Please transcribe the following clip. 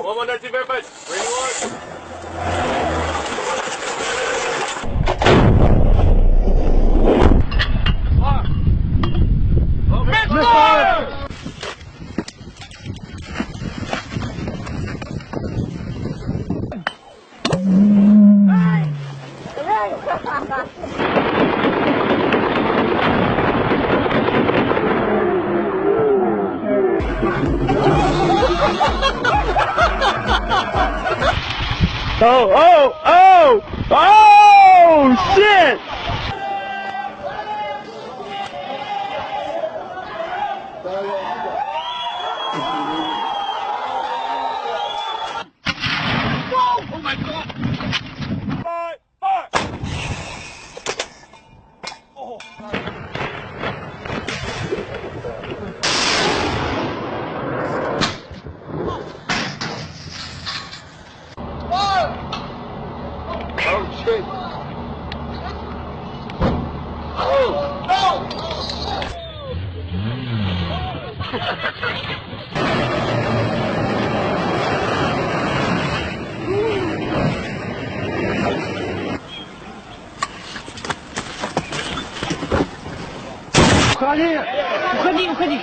go! 119 verified. Rating one. Oh, shit! Oh my god! Fire! Oh, Oh, shit! oh no! Уходи! Уходи, уходи!